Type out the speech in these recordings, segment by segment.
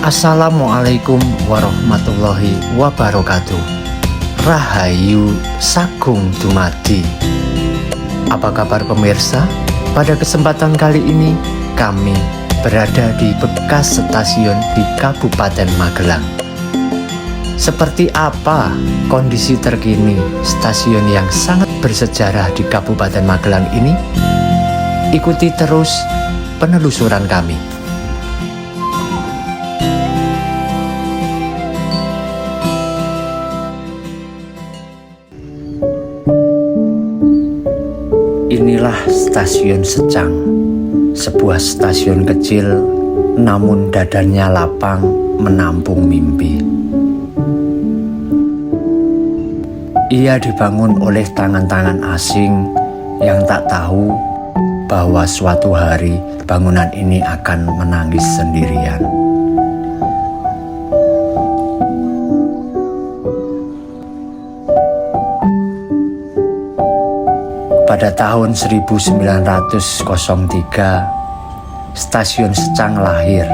Assalamualaikum warahmatullahi wabarakatuh. Rahayu Sagung Dumadi. Apa kabar pemirsa? Pada kesempatan kali ini kami berada di bekas stasiun di Kabupaten Magelang. Seperti apa kondisi terkini stasiun yang sangat bersejarah di Kabupaten Magelang ini? Ikuti terus penelusuran kami. Inilah Stasiun Secang, sebuah stasiun kecil namun dadanya lapang menampung mimpi. Ia dibangun oleh tangan-tangan asing yang tak tahu bahwa suatu hari bangunan ini akan menangis sendirian. Pada tahun 1903, Stasiun Secang lahir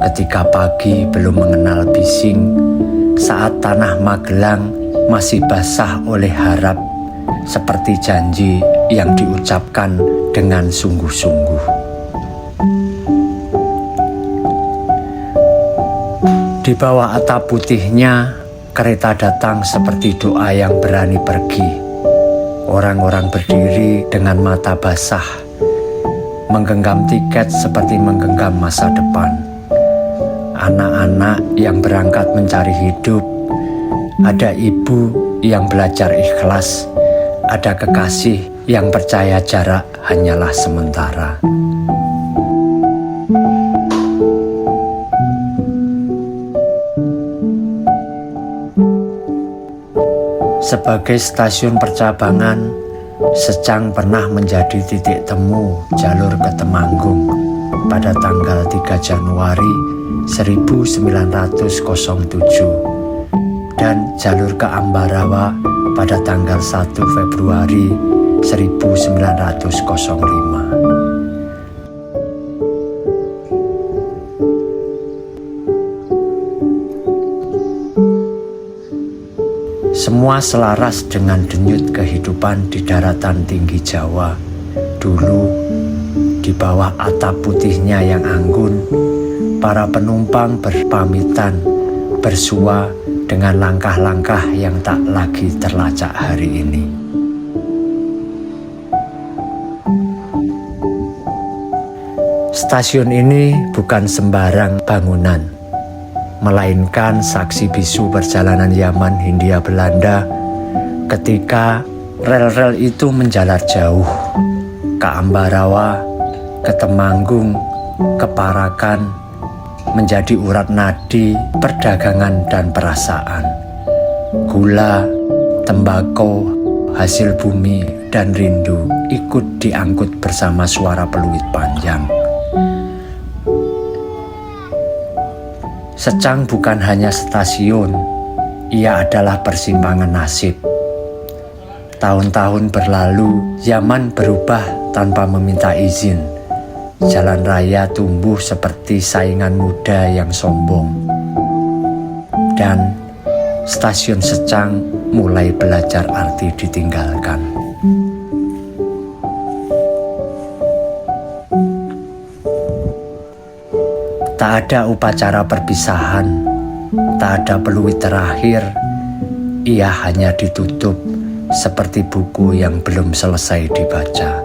ketika pagi belum mengenal bising, saat tanah Magelang masih basah oleh harap, seperti janji yang diucapkan dengan sungguh-sungguh. Di bawah atap putihnya, kereta datang seperti doa yang berani pergi. Orang-orang berdiri dengan mata basah, menggenggam tiket seperti menggenggam masa depan. Anak-anak yang berangkat mencari hidup, ada ibu yang belajar ikhlas, ada kekasih yang percaya jarak hanyalah sementara. Sebagai stasiun percabangan, Secang pernah menjadi titik temu jalur ke Temanggung pada tanggal 3 Januari 1907 dan jalur ke Ambarawa pada tanggal 1 Februari 1905. Semua selaras dengan denyut kehidupan di daratan tinggi Jawa. Dulu, di bawah atap putihnya yang anggun, para penumpang berpamitan, bersua dengan langkah-langkah yang tak lagi terlacak hari ini. Stasiun ini bukan sembarang bangunan, melainkan saksi bisu perjalanan Yaman Hindia Belanda ketika rel-rel itu menjalar jauh ke Ambarawa, ke Temanggung, ke Parakan, menjadi urat nadi perdagangan dan perasaan. Gula, tembakau, hasil bumi, dan rindu ikut diangkut bersama suara peluit panjang. Secang bukan hanya stasiun, ia adalah persimpangan nasib. Tahun-tahun berlalu, zaman berubah tanpa meminta izin. Jalan raya tumbuh seperti saingan muda yang sombong. Dan Stasiun Secang mulai belajar arti ditinggalkan. Tak ada upacara perpisahan, tak ada peluit terakhir, ia hanya ditutup seperti buku yang belum selesai dibaca.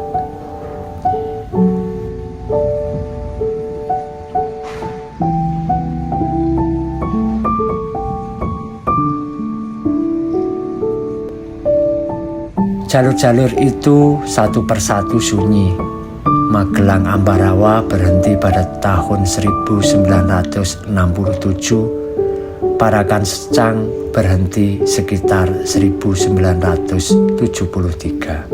Jalur-jalur itu satu persatu sunyi. Magelang Ambarawa berhenti pada tahun 1967, Parakan Secang berhenti sekitar 1973.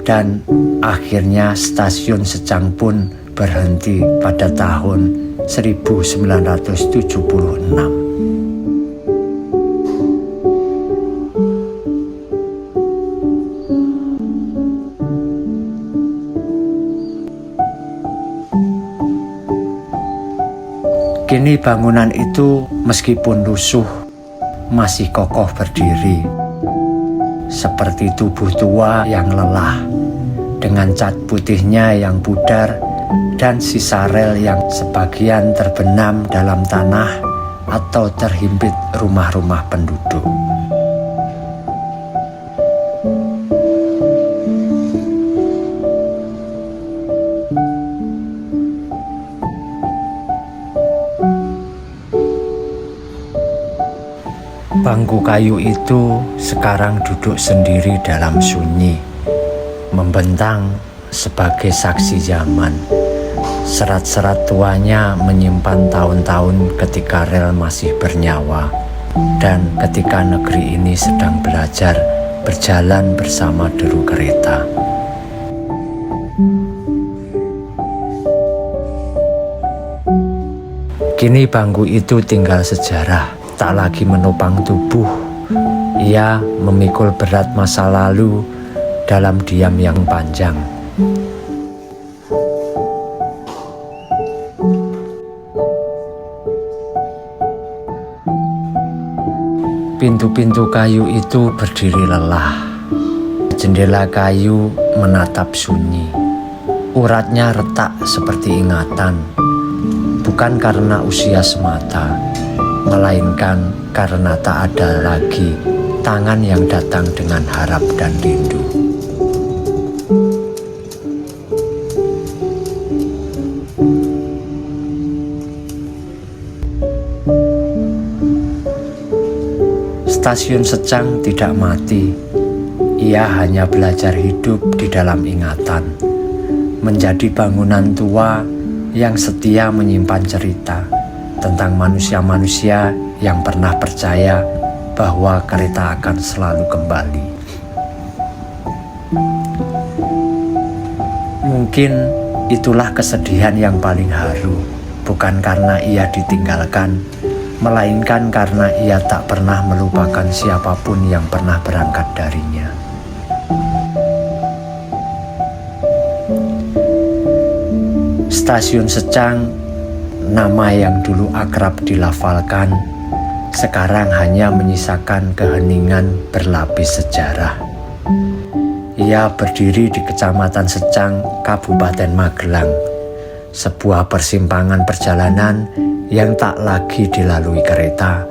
Dan akhirnya Stasiun Secang pun berhenti pada tahun 1976. Kini bangunan itu meskipun rusuh masih kokoh berdiri, seperti tubuh tua yang lelah, dengan cat putihnya yang pudar dan sisa rel yang sebagian terbenam dalam tanah atau terhimpit rumah-rumah penduduk. Bangku kayu itu sekarang duduk sendiri dalam sunyi, membentang sebagai saksi zaman. Serat-serat tuanya menyimpan tahun-tahun ketika rel masih bernyawa dan ketika negeri ini sedang belajar berjalan bersama deru kereta. Kini bangku itu tinggal sejarah, tak lagi menopang tubuh. Ia memikul berat masa lalu dalam diam yang panjang. Pintu-pintu kayu itu berdiri lelah. Jendela kayu menatap sunyi. Uratnya retak seperti ingatan, bukan karena usia semata, melainkan karena tak ada lagi tangan yang datang dengan harap dan rindu. Stasiun Secang tidak mati, ia hanya belajar hidup di dalam ingatan, menjadi bangunan tua yang setia menyimpan cerita tentang manusia-manusia yang pernah percaya bahwa kereta akan selalu kembali. Mungkin itulah kesedihan yang paling haru, bukan karena ia ditinggalkan, melainkan karena ia tak pernah melupakan siapapun yang pernah berangkat darinya. Stasiun Secang, nama yang dulu akrab dilafalkan, sekarang hanya menyisakan keheningan berlapis sejarah. Ia berdiri di Kecamatan Secang, Kabupaten Magelang, sebuah persimpangan perjalanan yang tak lagi dilalui kereta,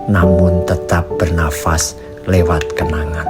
namun tetap bernafas lewat kenangan.